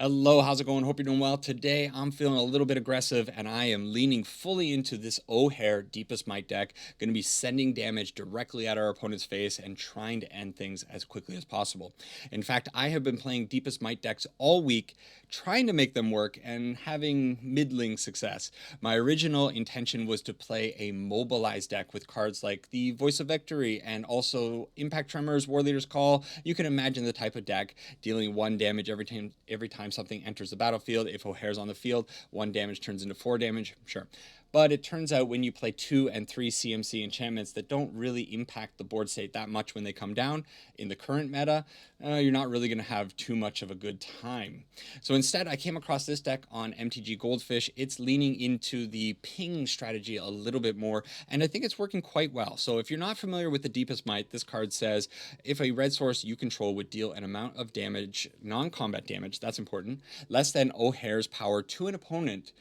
Hello, how's it going? Hope you're doing well. Today I'm feeling a little bit aggressive and I am leaning fully into this Ojer Deepest Might deck. Going to be sending damage directly at our opponent's face and trying to end things as quickly as possible. In fact, I have been playing Deepest Might decks all week, trying to make them work and having middling success. My original intention was to play a Mobilize deck with cards like the Voice of Victory and also Impact Tremors, War Leader's Call. You can imagine the type of deck dealing 1 damage every time something enters the battlefield. If Ojer's on the field, 1 damage turns into 4 damage, sure. But it turns out when you play 2 and 3 CMC enchantments that don't really impact the board state that much when they come down in the current meta, you're not really going to have too much of a good time. So instead, I came across this deck on MTG Goldfish. It's leaning into the ping strategy a little bit more, and I think it's working quite well. So if you're not familiar with the Deepest Might, this card says, if a red source you control would deal an amount of damage, non-combat damage, that's important, less than Ojer's power to an opponent,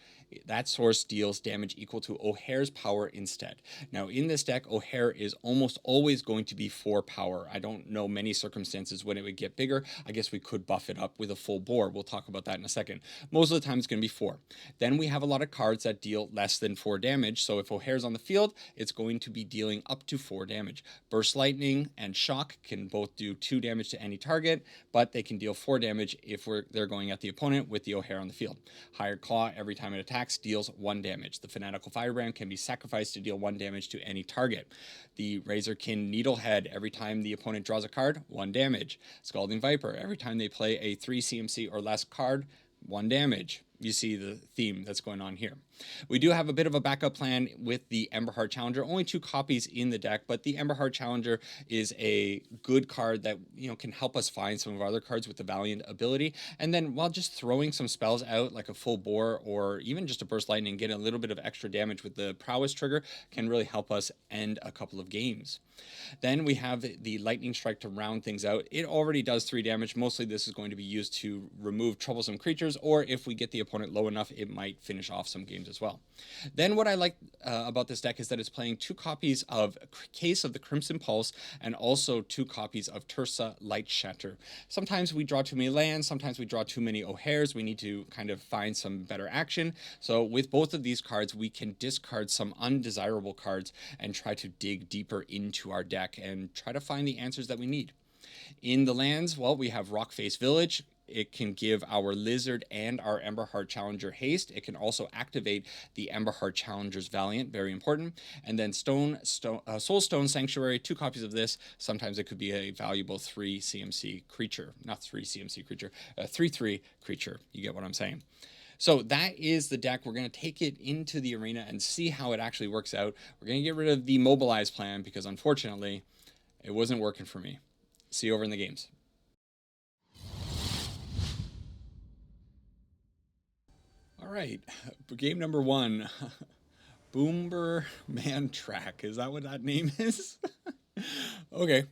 that source deals damage equal to Ojer's power instead. Now, in this deck, Ojer is almost always going to be 4 power. I don't know many circumstances when it would get bigger. I guess we could buff it up with a full board. We'll talk about that in a second. Most of the time, it's going to be 4. Then we have a lot of cards that deal less than 4 damage. So if Ojer's on the field, it's going to be dealing up to 4 damage. Burst Lightning and Shock can both do 2 damage to any target, but they can deal 4 damage if they're going at the opponent with the Ojer on the field. Hired Claw, every time it attacks, deals 1 damage. The Fanatical Firebrand can be sacrificed to deal 1 damage to any target. The Razorkin Needlehead, every time the opponent draws a card, 1 damage. Scalding Viper, every time they play a 3 CMC or less card, 1 damage. You see the theme that's going on here. We do have a bit of a backup plan with the Emberheart Challenger. Only 2 copies in the deck, but the Emberheart Challenger is a good card that can help us find some of our other cards with the Valiant ability. And then while just throwing some spells out like a full bore or even just a Burst Lightning, get a little bit of extra damage with the Prowess trigger can really help us end a couple of games. Then we have the Lightning Strike to round things out. It already does 3 damage. Mostly this is going to be used to remove troublesome creatures, or if we get the opponent low enough, it might finish off some games as well. Then what I like about this deck is that it's playing 2 copies of Case of the Crimson Pulse and also 2 copies of Tursa Light Shatter. Sometimes we draw too many lands, sometimes we draw too many Ojers. We need to kind of find some better action. So with both of these cards, we can discard some undesirable cards and try to dig deeper into our deck and try to find the answers that we need. In the lands, well, we have Rockface Village. It can give our Lizard and our Emberheart Challenger haste. It can also activate the Emberheart Challenger's Valiant, very important. And then Soulstone Sanctuary, 2 copies of this. Sometimes it could be a valuable 3 CMC creature. Not 3 CMC creature, a 3/3 creature. You get what I'm saying. So that is the deck. We're going to take it into the arena and see how it actually works out. We're going to get rid of the Mobilize plan because unfortunately, it wasn't working for me. See you over in the games. All right, game number 1, Boomber Man Track. Is that what that name is? Okay,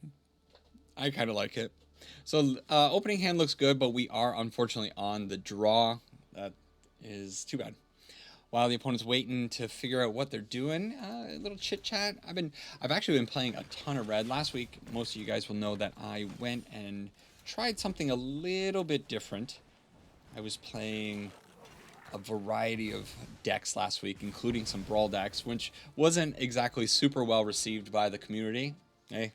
I kind of like it. So opening hand looks good, but we are unfortunately on the draw. That is too bad. While the opponent's waiting to figure out what they're doing, a little chit chat. I've actually been playing a ton of red. Last week, most of you guys will know that I went and tried something a little bit different. I was playing a variety of decks last week, including some brawl decks, which wasn't exactly super well received by the community. Hey,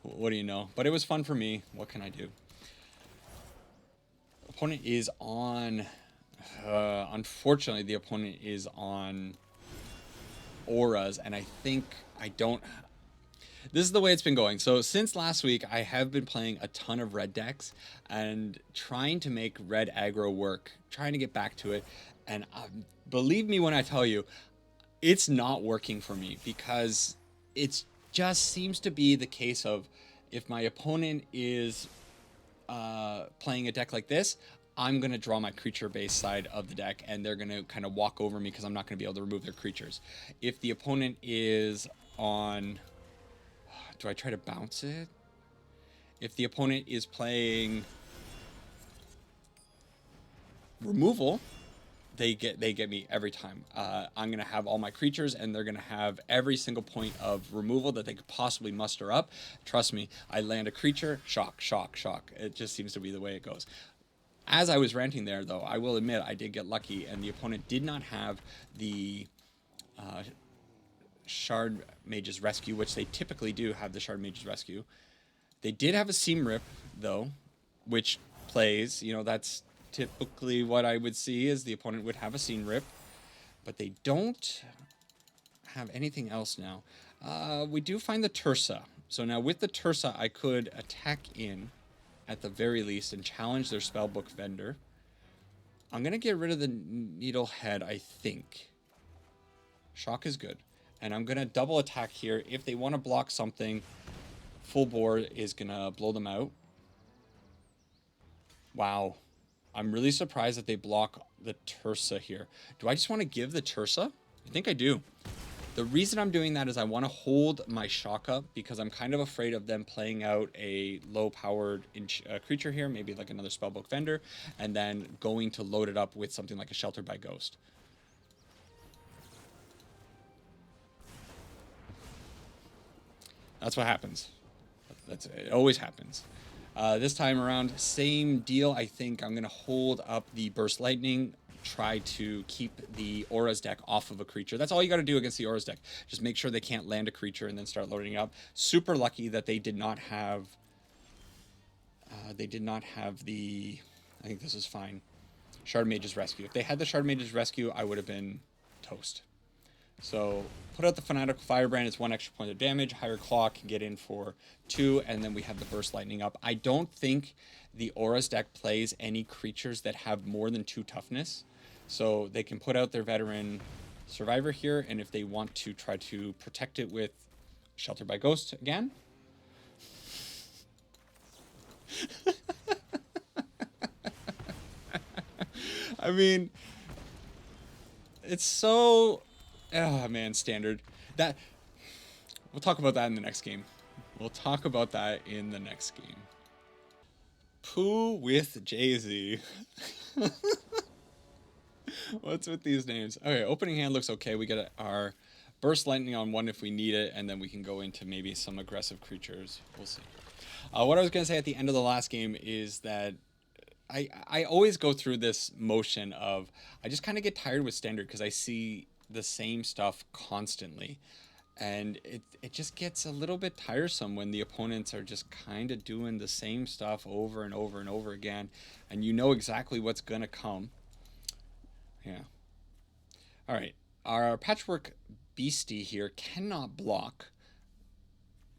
what do you know? But it was fun for me. What can I do? Opponent is on... unfortunately, the opponent is on auras, and I think I don't... This is the way it's been going. So since last week, I have been playing a ton of red decks and trying to make red aggro work, trying to get back to it. And believe me when I tell you, it's not working for me because it just seems to be the case of if my opponent is playing a deck like this, I'm going to draw my creature-based side of the deck, and they're going to kind of walk over me because I'm not going to be able to remove their creatures. If the opponent is on... Do I try to bounce it? If the opponent is playing removal, they get me every time. I'm going to have all my creatures, and they're going to have every single point of removal that they could possibly muster up. Trust me, I land a creature, shock, shock, shock. It just seems to be the way it goes. As I was ranting there, though, I will admit I did get lucky, and the opponent did not have the Shard Mage's Rescue, which they typically do have the Shard Mage's Rescue. They did have a Seam Rip, though, which plays, you know, that's typically what I would see is the opponent would have a Seam Rip, but they don't have anything else now. We do find the Tursa. So now with the Tursa, I could attack in at the very least and challenge their Spellbook Vendor. I'm going to get rid of the Needlehead, I think. Shock is good. And I'm going to double attack here. If they want to block something, full board is going to blow them out. Wow. I'm really surprised that they block the Tursa here. Do I just want to give the Tursa? I think I do. The reason I'm doing that is I want to hold my shock up because I'm kind of afraid of them playing out a low-powered creature here, maybe like another Spellbook Vendor, and then going to load it up with something like a Sheltered by Ghost. That's what happens. It always happens. This time around, same deal. I think I'm going to hold up the Burst Lightning, try to keep the Aura's deck off of a creature. That's all you got to do against the Aura's deck. Just make sure they can't land a creature and then start loading it up. Super lucky that they did not have... the... I think this is fine. Shard Mage's Rescue. If they had the Shard Mage's Rescue, I would have been toast. So put out the Fanatical Firebrand. It's 1 extra point of damage. Higher Claw can get in for 2, and then we have the Burst Lightning up. I don't think the Aura's deck plays any creatures that have more than 2 toughness. So they can put out their Veteran Survivor here, and if they want to try to protect it with Shelter by Ghost again. I mean, it's so... Oh, man, standard. That... We'll talk about that in the next game. We'll talk about that in the next game. Pooh with Jay-Z. What's with these names? Okay, opening hand looks okay. We get our Burst Lightning on 1 if we need it, and then we can go into maybe some aggressive creatures. We'll see. What I was going to say at the end of the last game is that I always go through this motion of I just kind of get tired with Standard because I see the same stuff constantly. And it just gets a little bit tiresome when the opponents are just kind of doing the same stuff over and over and over again. And you know exactly what's going to come. Yeah. All right. Our Patchwork Beastie here cannot block.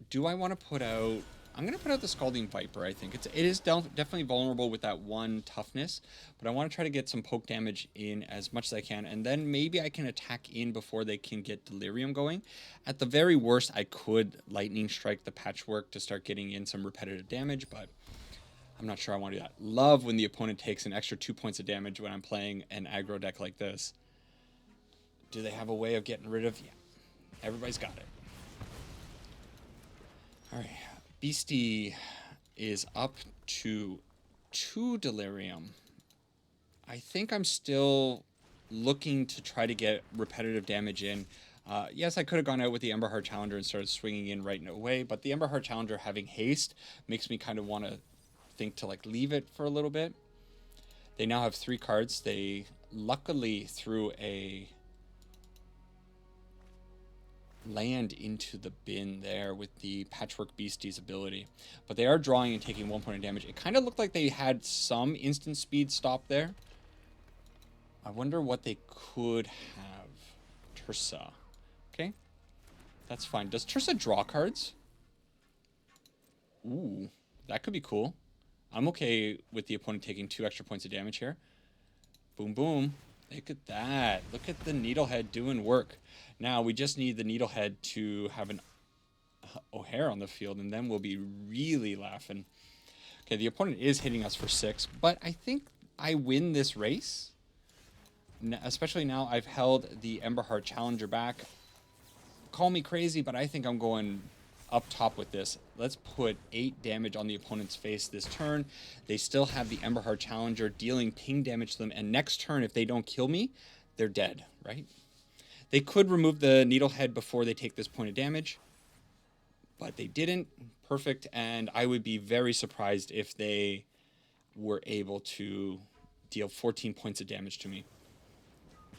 Do I want to put out... I'm going to put out the Scalding Viper, I think. It is definitely vulnerable with that 1 toughness, but I want to try to get some poke damage in as much as I can, and then maybe I can attack in before they can get Delirium going. At the very worst, I could Lightning Strike the Patchwork to start getting in some repetitive damage, but I'm not sure I want to do that. Love when the opponent takes an extra 2 points of damage when I'm playing an aggro deck like this. Do they have a way of getting rid of... Yeah, everybody's got it. All right. Beastie is up to 2 Delirium. I think I'm still looking to try to get repetitive damage in. Yes, I could have gone out with the Emberheart Challenger and started swinging in right away, but the Emberheart Challenger having haste makes me kind of want to think to like leave it for a little bit. They now have 3 cards. They luckily threw a land into the bin there with the Patchwork Beastie's ability, but they are drawing and taking 1 point of damage. It kind of looked like they had some instant speed stop there. I wonder what they could have. Tursa. Okay, that's fine. Does Tursa draw cards? Ooh, that could be cool. I'm okay with the opponent taking 2 extra points of damage here. Boom, boom. Look at that. Look at the Needlehead doing work. Now, we just need the Needlehead to have an Ojer on the field, and then we'll be really laughing. Okay, the opponent is hitting us for 6, but I think I win this race. Especially now I've held the Emberheart Challenger back. Call me crazy, but I think I'm going up top with this. Let's put 8 damage on the opponent's face this turn. They still have the Emberheart Challenger dealing ping damage to them, and next turn, if they don't kill me, they're dead, right? They could remove the Needlehead before they take this point of damage, but they didn't. Perfect, and I would be very surprised if they were able to deal 14 points of damage to me.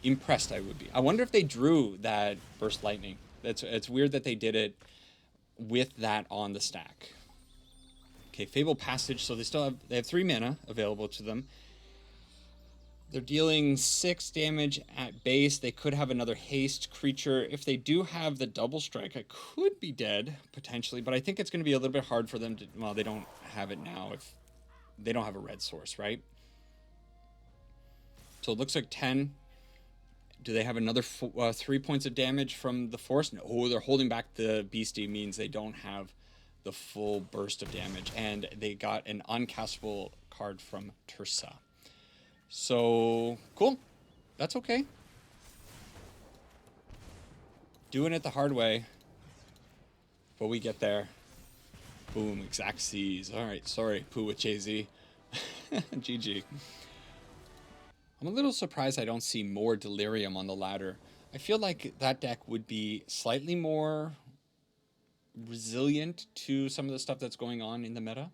Impressed I would be. I wonder if they drew that Burst Lightning. It's weird that they did it with that on the stack. Okay, Fable Passage, so they have 3 mana available to them. They're dealing 6 damage at base. They could have another haste creature. If they do have the double strike, I could be dead, potentially, but I think it's going to be a little bit hard for them to... Well, they don't have it now if they don't have a red source, right? So it looks like 10. Do they have another 3 points of damage from the force? No, oh, they're holding back the beastie, means they don't have the full burst of damage. And they got an uncastable card from Tursa. So, cool. That's okay. Doing it the hard way. But we get there. Boom, exact C's. Alright, sorry, Poo with Jay-Z. GG. I'm a little surprised I don't see more Delirium on the ladder. I feel like that deck would be slightly more resilient to some of the stuff that's going on in the meta.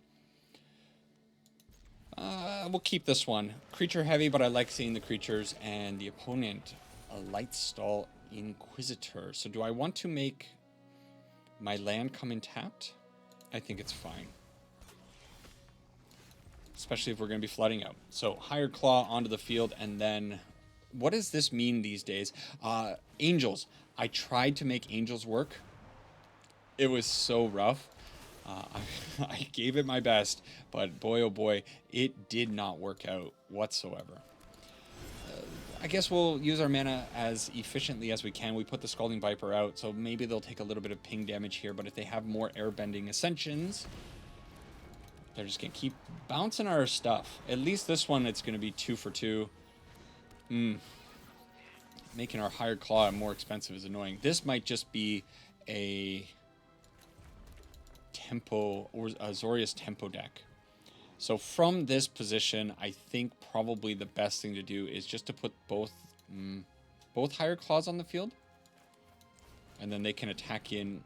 We'll keep this one. Creature heavy, but I like seeing the creatures, and the opponent, a Lightstall Inquisitor. So do I want to make my land come in tapped? I think it's fine. Especially if we're going to be flooding out. So Higher Claw onto the field, and then what does this mean these days? Angels. I tried to make Angels work. It was so rough. I gave it my best, but boy oh boy, it did not work out whatsoever. I guess we'll use our mana as efficiently as we can. We put the Scalding Viper out, so maybe they'll take a little bit of ping damage here, but if they have more airbending ascensions, they're just going to keep bouncing our stuff. At least this one, it's going to be 2 for 2. Making our Higher Claw more expensive is annoying. This might just be a tempo or Azorius tempo deck. So from this position, I think probably the best thing to do is just to put both Higher Claws on the field, and then they can attack in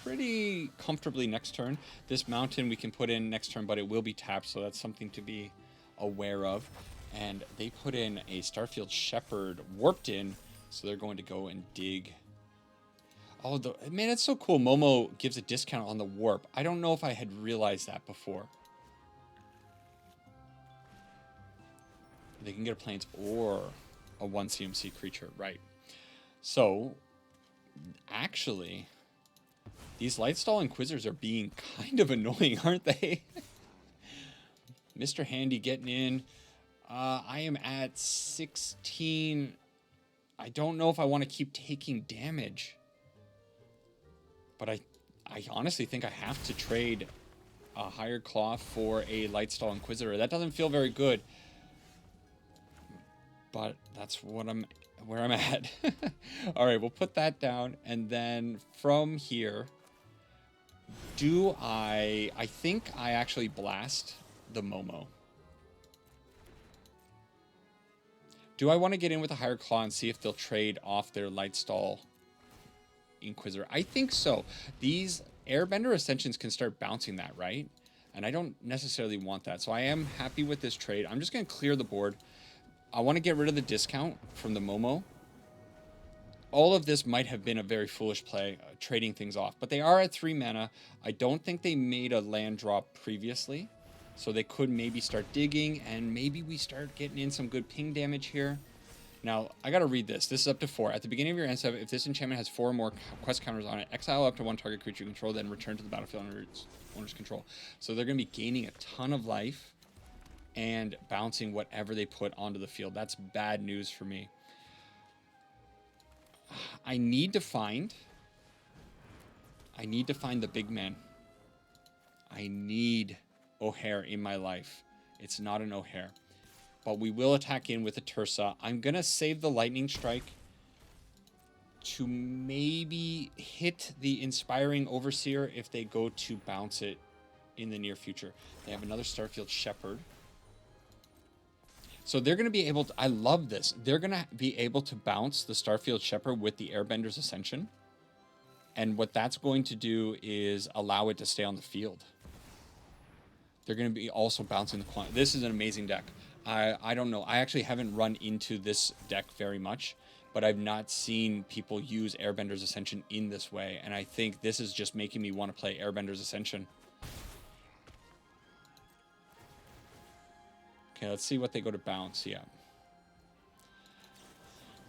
pretty comfortably next turn. This mountain we can put in next turn, but it will be tapped, so that's something to be aware of. And they put in a Starfield Shepherd warped in, so they're going to go and dig. Oh, man, it's so cool. Momo gives a discount on the warp. I don't know if I had realized that before. They can get a Plains or a 1 CMC creature, right? So, actually, these Lightstall Inquisitors are being kind of annoying, aren't they? Mr. Handy getting in. I am at 16. I don't know if I want to keep taking damage. But I honestly think I have to trade a Higher Claw for a Lightstall Inquisitor. That doesn't feel very good. But that's where I'm at. All right, we'll put that down. And then from here, I think I actually blast the Momo. Do I want to get in with a Higher Claw and see if they'll trade off their Lightstall Inquisitor? I think so. These Airbender Ascensions can start bouncing that, right? And I don't necessarily want that. So I am happy with this trade. I'm just going to clear the board. I want to get rid of the discount from the Momo. All of this might have been a very foolish play, trading things off. But they are at 3 mana. I don't think they made a land drop previously. So they could maybe start digging, and maybe we start getting in some good ping damage here. Now, I gotta read this. This is up to 4. At the beginning of your end step, if this enchantment has 4 or more quest counters on it, exile up to 1 target creature you control, then return to the battlefield under its owner's control. So they're gonna be gaining a ton of life and bouncing whatever they put onto the field. That's bad news for me. I need to find the big man. I need Ojer in my life. It's not an Ojer. But we will attack in with a Tursa. I'm going to save the Lightning Strike to maybe hit the Inspiring Overseer if they go to bounce it in the near future. They have another Starfield Shepherd. So they're going to be able to... I love this. They're going to be able to bounce the Starfield Shepherd with the Airbender's Ascension. And what that's going to do is allow it to stay on the field. They're going to be also bouncing the quant. This is an amazing deck. I don't know. I actually haven't run into this deck very much, but I've not seen people use Airbender's Ascension in this way, and I think this is just making me want to play Airbender's Ascension. Okay, let's see what they go to bounce. Yeah.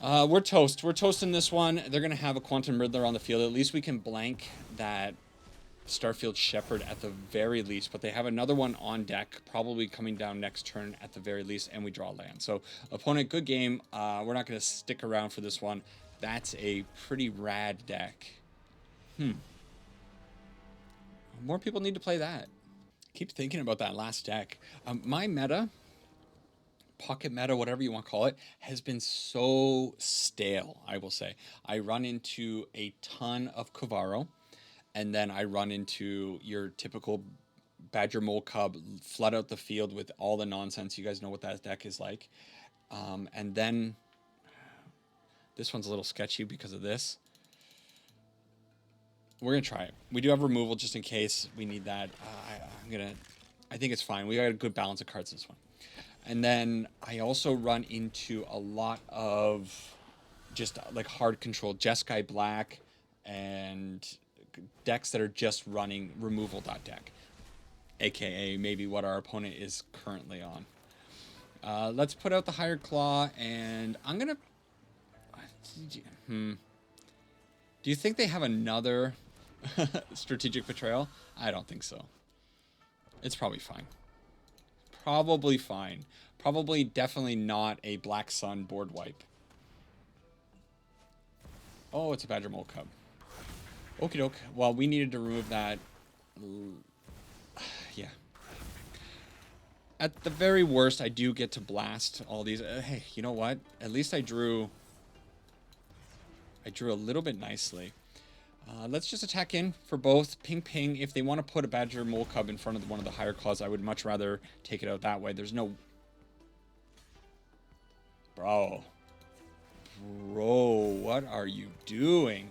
We're toast. We're toasting this one. They're going to have a Quantum Riddler on the field. At least we can blank that Starfield Shepherd at the very least, but they have another one on deck, probably coming down next turn at the very least, and we draw land. So, opponent, good game. We're not going to stick around for this one. That's a pretty rad deck. More people need to play that. Keep thinking about that last deck. My meta, pocket meta, whatever you want to call it, has been so stale, I will say. I run into a ton of Kuvaro, and then I run into your typical Badger Mole Cub, flood out the field with all the nonsense. You guys know what that deck is like. And then this one's a little sketchy because of this. We're going to try it. We do have removal just in case we need that. I think it's fine. We got a good balance of cards this one. And then I also run into a lot of just like hard control, Jeskai Black, and decks that are just running removal.deck, aka maybe what our opponent is currently on. Let's put out the Hired Claw, and I'm gonna... Do you think they have another Strategic Betrayal? I don't think so. It's probably fine. Probably fine. Probably definitely not a Black Sun board wipe. Oh, it's a Badger Mole Cub. Okie doke. Well, we needed to remove that. Yeah. At the very worst, I do get to blast all these. Hey, you know what? At least I drew a little bit nicely. Let's just attack in for both. Ping, ping. If they want to put a Badger Mole Cub in front of one of the higher claws, I would much rather take it out that way. There's no... Bro, what are you doing?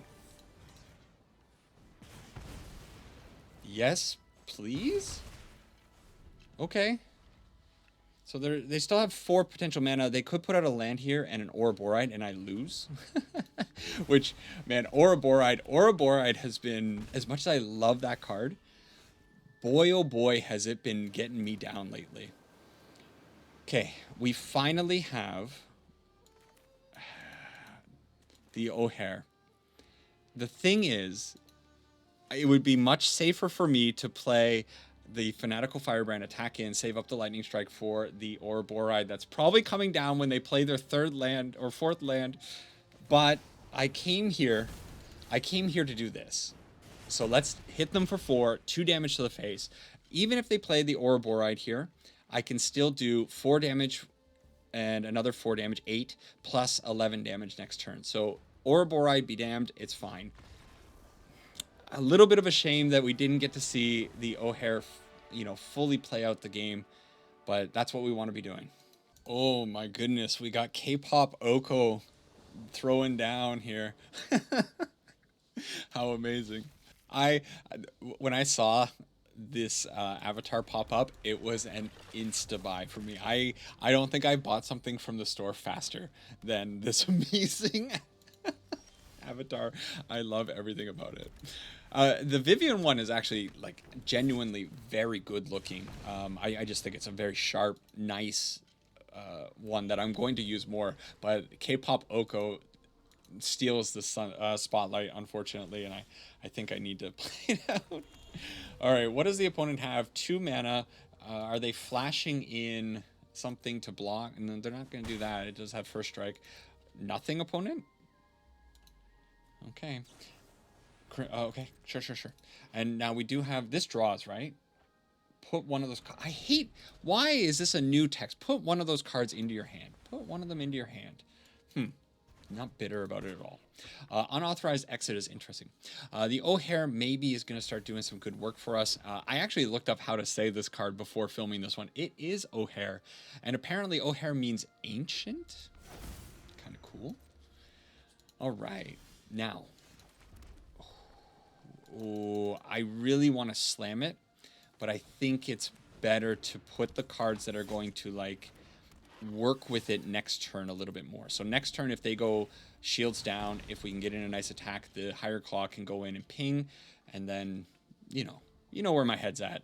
Yes, please? Okay. So they still have 4 potential mana. They could put out a land here and an Ouroboride, and I lose. Which, man, Ouroboride has been, as much as I love that card, boy oh boy has it been getting me down lately. Okay, we finally have the Ojer. The thing is, it would be much safer for me to play the Fanatical Firebrand, attack in, save up the Lightning Strike for the Ouroboride. That's probably coming down when they play their 3rd land or 4th land. But I came here to do this. So let's hit them for 4, 2 damage to the face. Even if they play the Ouroboride here, I can still do 4 damage and another 4 damage, 8, plus 11 damage next turn. So Ouroboride be damned, it's fine. A little bit of a shame that we didn't get to see the Ojer, fully play out the game, but that's what we want to be doing. Oh my goodness, we got K-pop Oko throwing down here. How amazing. When I saw this avatar pop up, it was an insta buy for me. I don't think I bought something from the store faster than this amazing avatar. I love everything about it. The Vivian one is actually like genuinely very good looking. I just think it's a very sharp, nice one that I'm going to use more. But K-pop Oko steals the spotlight, unfortunately, and I think I need to play it out. All right, what does the opponent have? 2 mana. Are they flashing in something to block? And then they're not going to do that. It does have first strike. Nothing, opponent? Okay. Okay, sure. And now we do have this draws, right? Put one of those... I hate... Why is this a new text? Put one of those cards into your hand. Put one of them into your hand. Not bitter about it at all. Unauthorized exit is interesting. The Ojer maybe is going to start doing some good work for us. I actually looked up how to say this card before filming this one. It is Ojer. And apparently Ojer means ancient. Kind of cool. All right. Now... Oh, I really want to slam it, but I think it's better to put the cards that are going to like work with it next turn a little bit more. So next turn, if they go shields down, if we can get in a nice attack, the higher claw can go in and ping, and then you know where my head's at.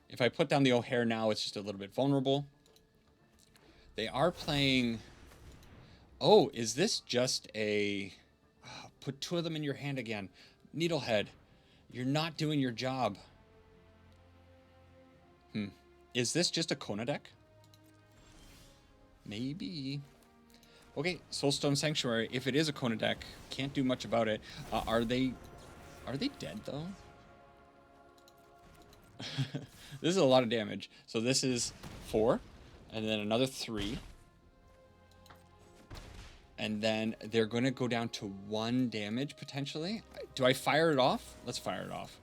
If I put down the Ojer now, it's just a little bit vulnerable. They are playing. Oh, is this just a put 2 of them in your hand again? Needlehead, you're not doing your job. Is this just a Kona deck? Maybe. Okay, Soulstone Sanctuary. If it is a Kona deck, can't do much about it. Are they dead though? This is a lot of damage. So this is 4, and then another 3. And then they're going to go down to 1 damage potentially. Do I fire it off? Let's fire it off.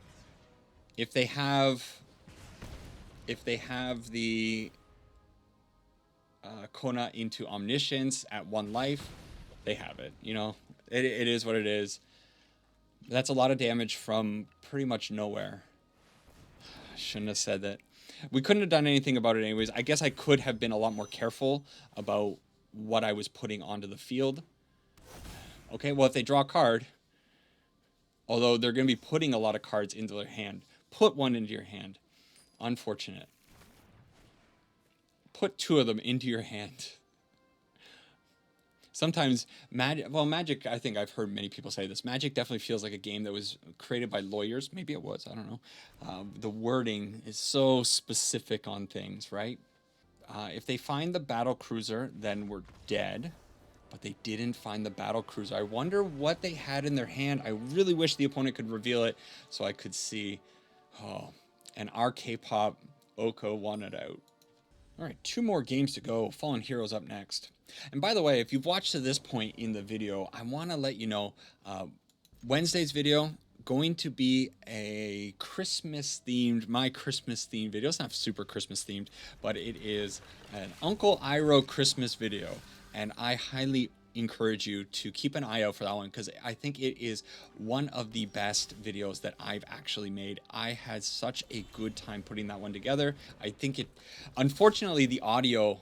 If they have the Kona into Omniscience at 1 life, they have it. You know, it is what it is. That's a lot of damage from pretty much nowhere. Shouldn't have said that. We couldn't have done anything about it anyways. I guess I could have been a lot more careful about what I was putting onto the field. Okay, well, if they draw a card, although they're going to be putting a lot of cards into their hand, put 1 into your hand. Unfortunate. Put 2 of them into your hand. Sometimes Magic, I think I've heard many people say this. Magic definitely feels like a game that was created by lawyers. Maybe it was, I don't know. The wording is so specific on things, right? If they find the battle cruiser, then we're dead. But they didn't find the battle cruiser. I wonder what they had in their hand. I really wish the opponent could reveal it so I could see. Oh, and our K-pop Oko won it out. All right, 2 more games to go. Fallen Heroes up next. And by the way, if you've watched to this point in the video, I want to let you know Wednesday's video going to be a my Christmas themed video. It's not super Christmas themed, but it is an Uncle Iroh Christmas video. And I highly encourage you to keep an eye out for that one because I think it is one of the best videos that I've actually made. I had such a good time putting that one together. I think unfortunately, the audio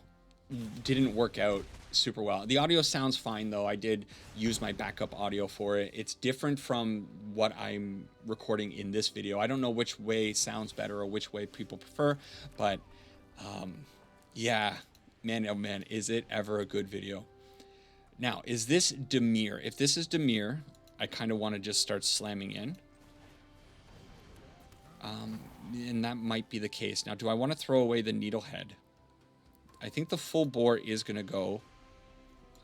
didn't work out super well. The audio sounds fine though. I did use my backup audio for it. It's different from what I'm recording in this video. I don't know which way sounds better or which way people prefer, but yeah, man, oh man, is it ever a good video. Now, is this Dimir? If this is Dimir, I kind of want to just start slamming in. And that might be the case. Now, do I want to throw away the Needlehead? I think the full bore is going to go.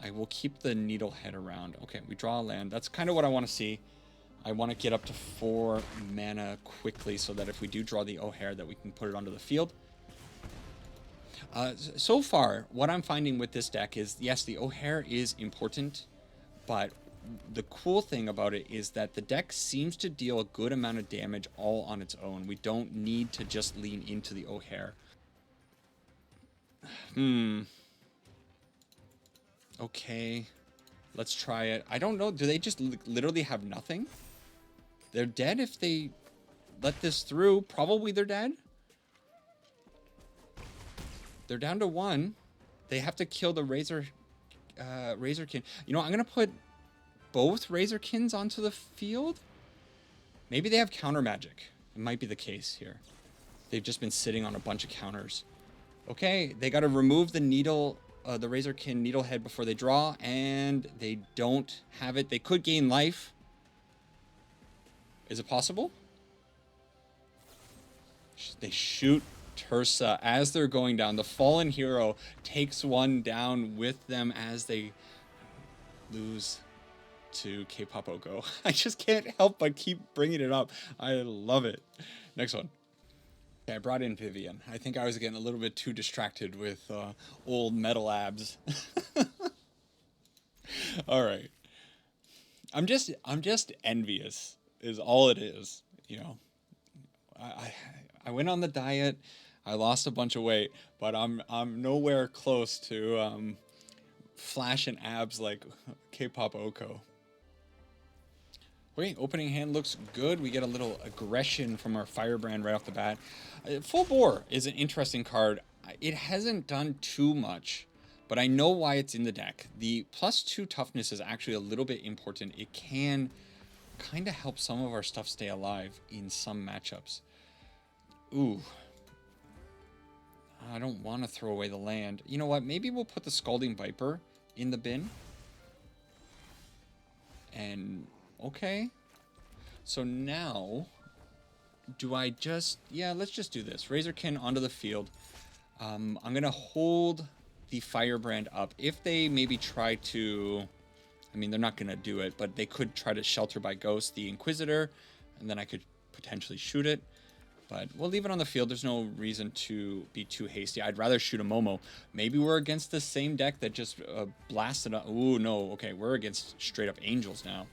I will keep the Needlehead around. Okay, we draw a land. That's kind of what I want to see. I want to get up to 4 mana quickly so that if we do draw the Ojer, that we can put it onto the field. So far, what I'm finding with this deck is, yes, the Ojer is important, but the cool thing about it is that the deck seems to deal a good amount of damage all on its own. We don't need to just lean into the Ojer. Okay, let's try it. I don't know. Do they just literally have nothing? They're dead if they let this through. Probably they're dead. They're down to 1. They have to kill the Razorkin. You know, I'm going to put both Razorkins onto the field. Maybe they have counter magic. It might be the case here. They've just been sitting on a bunch of counters. Okay, they got to remove the Razorkin Needlehead before they draw, and they don't have it. They could gain life. Is it possible? They shoot Tursa as they're going down. The fallen hero takes 1 down with them as they lose to K-pop Oko. I just can't help but keep bringing it up. I love it. Next one. Okay, I brought in Vivian. I think I was getting a little bit too distracted with old metal abs. All right. I'm just envious is all it is. You know, I went on the diet. I lost a bunch of weight, but I'm nowhere close to flashing abs like K-pop Oko. Okay, opening hand looks good. We get a little aggression from our Firebrand right off the bat. Full Bore is an interesting card. It hasn't done too much, but I know why it's in the deck. The +2 toughness is actually a little bit important. It can kind of help some of our stuff stay alive in some matchups. Ooh. I don't want to throw away the land. You know what? Maybe we'll put the Scalding Viper in the bin. And, okay. So now, do I just... Yeah, let's just do this. Razorkin onto the field. I'm going to hold the Firebrand up. If they maybe try to... I mean, they're not going to do it, but they could try to Shelter by Ghost the Inquisitor, and then I could potentially shoot it. But we'll leave it on the field. There's no reason to be too hasty. I'd rather shoot a Momo. Maybe we're against the same deck that just blasted up. Ooh, no. Okay, we're against straight up Angels now.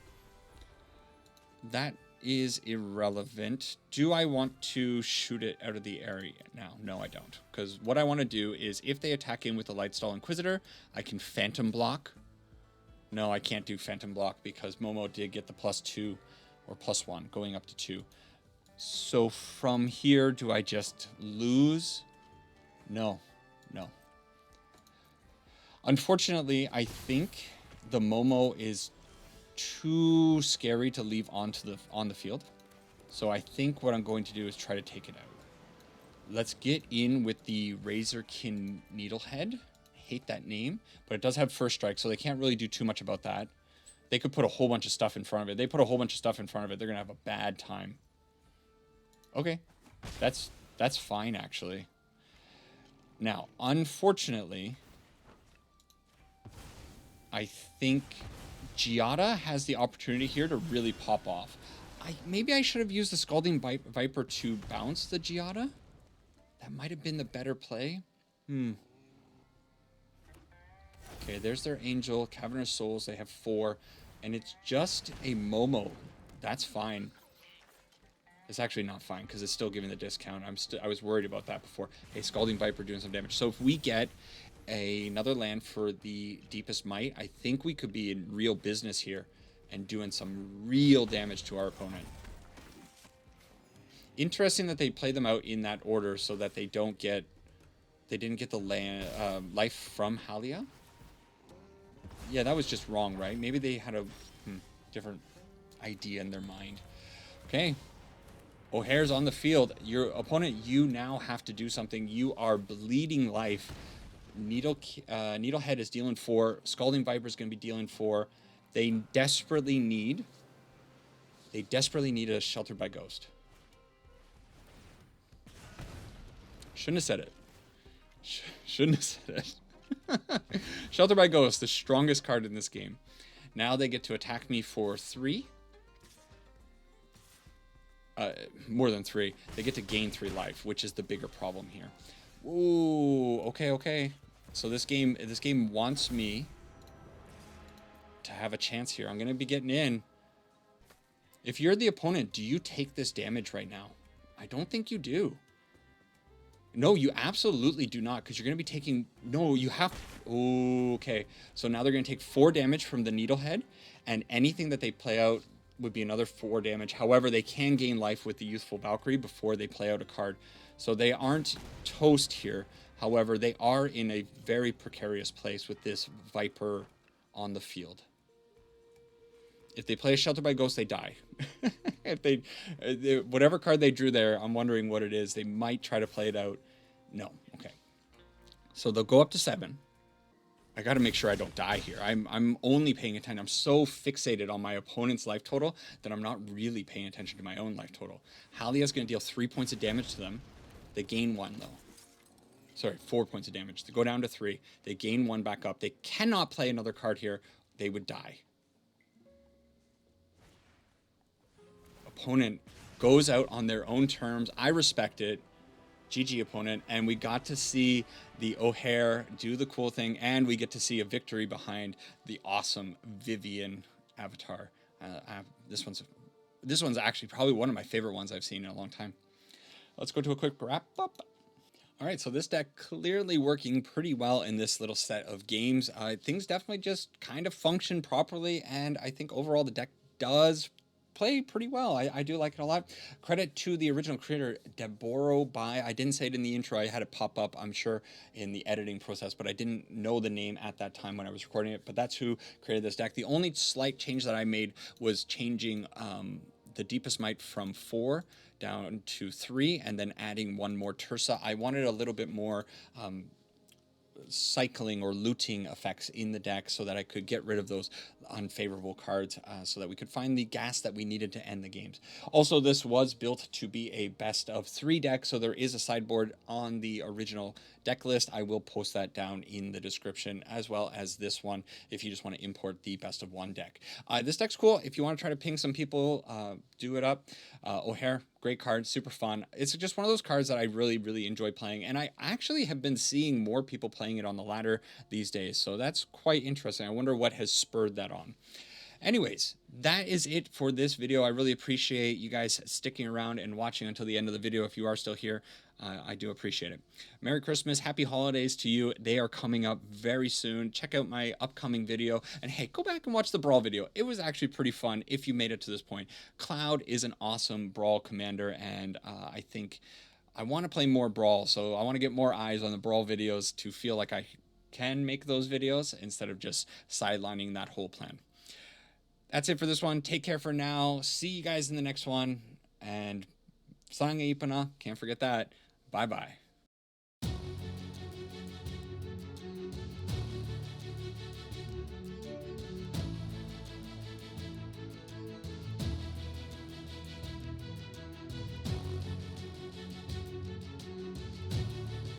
That is irrelevant. Do I want to shoot it out of the area now? No, I don't. Because what I want to do is if they attack in with the Lightstall Inquisitor, I can Phantom Block. No, I can't do Phantom Block because Momo did get the +2 or +1 going up to 2. So from here, do I just lose? No, no. Unfortunately, I think the Momo is too scary to leave on the field. So I think what I'm going to do is try to take it out. Let's get in with the Razorkin Needlehead. Hate that name, but it does have first strike, so they can't really do too much about that. They could put a whole bunch of stuff in front of it. They put a whole bunch of stuff in front of it, they're gonna have a bad time. Okay, that's fine actually. Now, unfortunately, I think Giada has the opportunity here to really pop off. Maybe I should have used the Scalding Viper to bounce the Giada. That might have been the better play. Okay, there's their Angel, Cavernous Souls. They have 4, and it's just a Momo. That's fine. It's actually not fine because it's still giving the discount. I was worried about that before. Hey, Scalding Viper doing some damage. So if we get another land for the Deepest Might, I think we could be in real business here and doing some real damage to our opponent. Interesting that they play them out in that order so that they didn't get the land life from Halia. Yeah, that was just wrong, right? Maybe they had a different idea in their mind. Okay. Ojer's on the field. Your opponent, you now have to do something. You are bleeding life. Needlehead is dealing 4. Scalding Viper is going to be dealing 4. They desperately need a Shelter by Ghost. Shouldn't have said it. Shouldn't have said it. Shelter by Ghost, the strongest card in this game. Now they get to attack me for 3. More than 3. They get to gain 3 life, which is the bigger problem here. Ooh, okay. So this game wants me to have a chance here. I'm going to be getting in. If you're the opponent, do you take this damage right now? I don't think you do. No, you absolutely do not, because you're going to be taking... No, you have... Okay. So now they're going to take 4 damage from the Needlehead, and anything that they play out would be another 4 damage. However, they can gain life with the Youthful Valkyrie before they play out a card. So they aren't toast here. However, they are in a very precarious place with this Viper on the field. If they play a Shelter by Ghost, they die. If they, whatever card they drew there, I'm wondering what it is. They might try to play it out. No. Okay. So they'll go up to 7. I got to make sure I don't die here. I'm only paying attention. I'm so fixated on my opponent's life total that I'm not really paying attention to my own life total. Halia's going to deal 3 points of damage to them. They gain 1, though. Sorry, 4 points of damage. They go down to 3. They gain 1 back up. They cannot play another card here. They would die. Opponent goes out on their own terms. I respect it. GG opponent. And we got to see the Ojer do the cool thing, and we get to see a victory behind the awesome Vivian avatar. This one's actually probably one of my favorite ones I've seen in a long time. Let's go to a quick wrap up. All right, so this deck clearly working pretty well in this little set of games. Things definitely just kind of function properly, and I think overall the deck does play pretty well. I do like it a lot. Credit to the original creator, Deborah By. I didn't say it in the intro. I had it pop up, I'm sure, in the editing process, but I didn't know the name at that time when I was recording it. But that's who created this deck. The only slight change that I made was changing the Deepest Might from 4 down to 3, and then adding one more Tursa. I wanted a little bit more cycling or looting effects in the deck so that I could get rid of those unfavorable cards so that we could find the gas that we needed to end the games. Also, this was built to be a best of 3 deck, so there is a sideboard on the original deck list. I will post that down in the description, as well as this one if you just want to import the best of 1 deck. This deck's cool. If you want to try to ping some people, do it up. Ojer, great card, super fun. It's just one of those cards that I really enjoy playing, and I actually have been seeing more people playing it on the ladder these days, so that's quite interesting. I wonder what has spurred that on. Anyways, that is it for this video. I really appreciate you guys sticking around and watching until the end of the video. If you are still here, I do appreciate it. Merry Christmas, happy holidays to you. They are coming up very soon. Check out my upcoming video. And hey, go back and watch the Brawl video. It was actually pretty fun if you made it to this point. Cloud is an awesome Brawl commander, and I think I want to play more Brawl, so I want to get more eyes on the Brawl videos to feel like I can make those videos instead of just sidelining that whole plan. That's it for this one. Take care for now. See you guys in the next one. And Sang Ipana, can't forget that. Bye-bye.